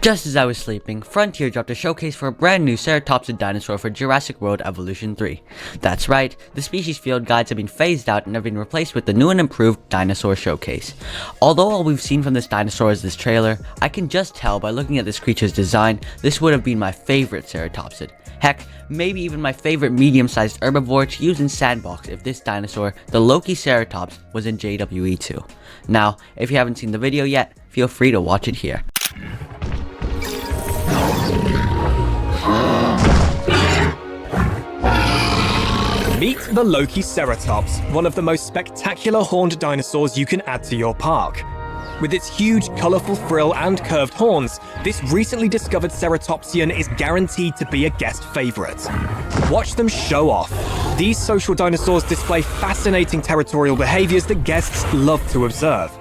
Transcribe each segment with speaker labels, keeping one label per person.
Speaker 1: Just as I was sleeping, Frontier dropped a showcase for a brand new Ceratopsid dinosaur for Jurassic World Evolution 3. That's right, the species field guides have been phased out and have been replaced with the new and improved Dinosaur Showcase. Although all we've seen from this dinosaur is this trailer, I can just tell by looking at this creature's design, this would have been my favorite Ceratopsid. Heck, maybe even my favorite medium-sized herbivore to use in sandbox if this dinosaur, the Loki Sereratops, was in JWE2. Now, if you haven't seen the video yet, feel free to watch it here.
Speaker 2: Meet the Lokiceratops, one of the most spectacular horned dinosaurs you can add to your park. With its huge, colourful frill and curved horns, this recently discovered ceratopsian is guaranteed to be a guest favourite. Watch them show off. These social dinosaurs display fascinating territorial behaviours that guests love to observe.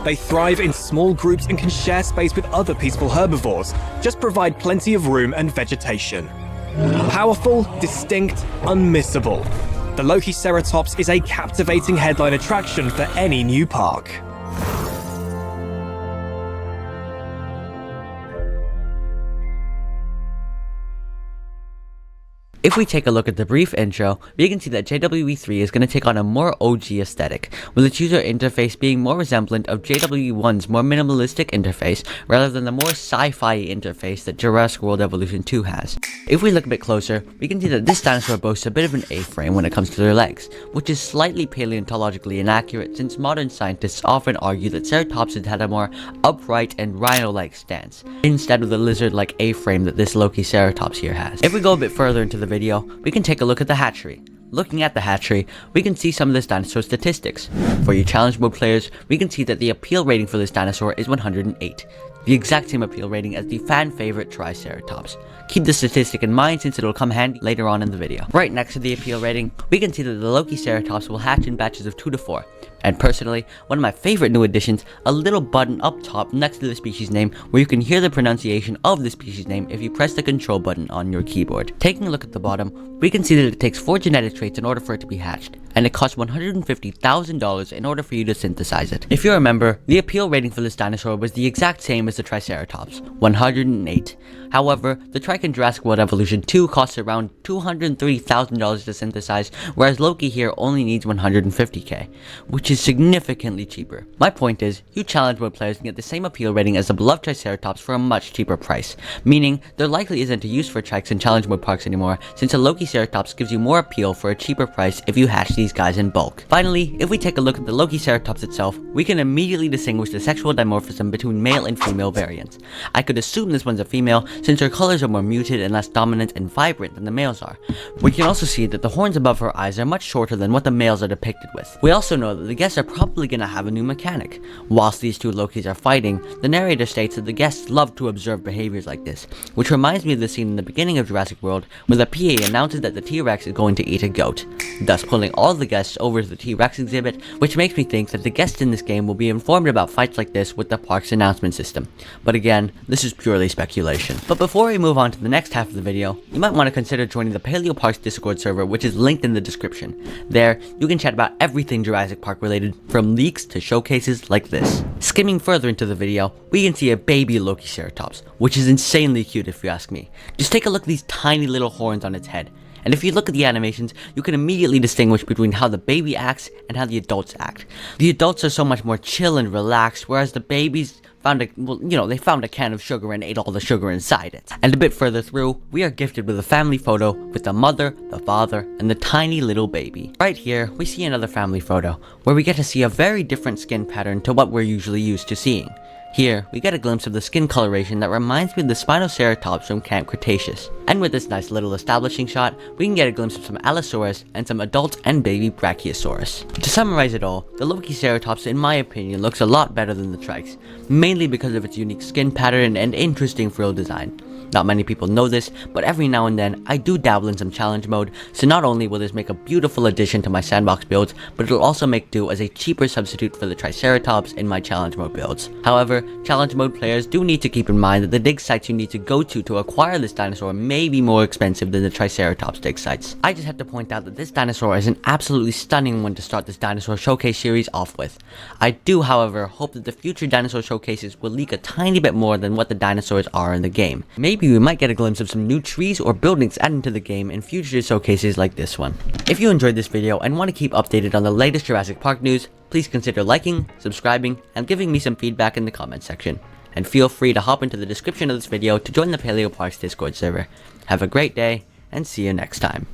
Speaker 2: They thrive in small groups and can share space with other peaceful herbivores. Just provide plenty of room and vegetation. Powerful, distinct, unmissable. The Lokiceratops is a captivating headline attraction for any new park.
Speaker 1: If we take a look at the brief intro, we can see that JWE3 is going to take on a more OG aesthetic, with its user interface being more resemblant of JWE1's more minimalistic interface rather than the more sci-fi interface that Jurassic World Evolution 2 has. If we look a bit closer, we can see that this dinosaur boasts a bit of an A-frame when it comes to their legs, which is slightly paleontologically inaccurate since modern scientists often argue that Ceratopsid had a more upright and rhino-like stance, instead of the lizard-like A-frame that this Lokiceratops here has. If we go a bit further into the video, we can take a look at the hatchery. Looking at the hatchery, we can see some of this dinosaur's statistics. For you challenge mode players, we can see that the appeal rating for this dinosaur is 108, the exact same appeal rating as the fan favorite Triceratops. Keep this statistic in mind since it'll come handy later on in the video. Right next to the appeal rating, we can see that the Lokiceratops will hatch in batches of 2 to 4. And personally, one of my favorite new additions, a little button up top next to the species name where you can hear the pronunciation of the species name if you press the control button on your keyboard. Taking a look at the bottom, we can see that it takes 4 genetic traits in order for it to be hatched, and it costs $150,000 in order for you to synthesize it. If you remember, the appeal rating for this dinosaur was the exact same as the Triceratops, 108. However, the Trike in Jurassic World Evolution 2 costs around $230,000 to synthesize, whereas Loki here only needs $150k, which is significantly cheaper. My point is, you challenge mode players can get the same appeal rating as the beloved Triceratops for a much cheaper price, meaning there likely isn't a use for trikes in challenge mode parks anymore, since a Lokiceratops gives you more appeal for a cheaper price if you hatch these guys in bulk. Finally, if we take a look at the Lokiceratops itself, we can immediately distinguish the sexual dimorphism between male and female variants. I could assume this one's a female, since her colors are more muted and less dominant and vibrant than the males are. We can also see that the horns above her eyes are much shorter than what the males are depicted with. We also know that the guests are probably going to have a new mechanic. Whilst these two Lokis are fighting, the narrator states that the guests love to observe behaviors like this, which reminds me of the scene in the beginning of Jurassic World where the PA announces that the T-Rex is going to eat a goat, thus pulling all the guests over to the T-Rex exhibit, which makes me think that the guests in this game will be informed about fights like this with the park's announcement system. But again, this is purely speculation. But before we move on to the next half of the video, you might want to consider joining the Paleo Park's Discord server, which is linked in the description. There, you can chat about everything Jurassic Park related, from leaks to showcases like this. Skimming further into the video, we can see a baby Lokiceratops, which is insanely cute if you ask me. Just take a look at these tiny little horns on its head. And if you look at the animations, you can immediately distinguish between how the baby acts and how the adults act. The adults are so much more chill and relaxed, whereas the babies found a can of sugar and ate all the sugar inside it. And a bit further through, we are gifted with a family photo with the mother, the father, and the tiny little baby. Right here, we see another family photo, where we get to see a very different skin pattern to what we're usually used to seeing. Here, we get a glimpse of the skin coloration that reminds me of the Spinoceratops from Camp Cretaceous. And with this nice little establishing shot, we can get a glimpse of some Allosaurus and some adult and baby Brachiosaurus. To summarize it all, the Lokiceratops in my opinion looks a lot better than the Trikes, mainly because of its unique skin pattern and interesting frill design. Not many people know this, but every now and then I do dabble in some challenge mode, so not only will this make a beautiful addition to my sandbox builds, but it'll also make do as a cheaper substitute for the Triceratops in my challenge mode builds. However, challenge mode players do need to keep in mind that the dig sites you need to go to acquire this dinosaur may be more expensive than the Triceratops dig sites. I just have to point out that this dinosaur is an absolutely stunning one to start this Dinosaur Showcase series off with. I do, however, hope that the future Dinosaur Showcases will leak a tiny bit more than what the dinosaurs are in the game. Maybe we might get a glimpse of some new trees or buildings added to the game in future showcases like this one. If you enjoyed this video and want to keep updated on the latest Jurassic Park news, please consider liking, subscribing, and giving me some feedback in the comments section. And feel free to hop into the description of this video to join the Paleo Parks Discord server. Have a great day, and see you next time.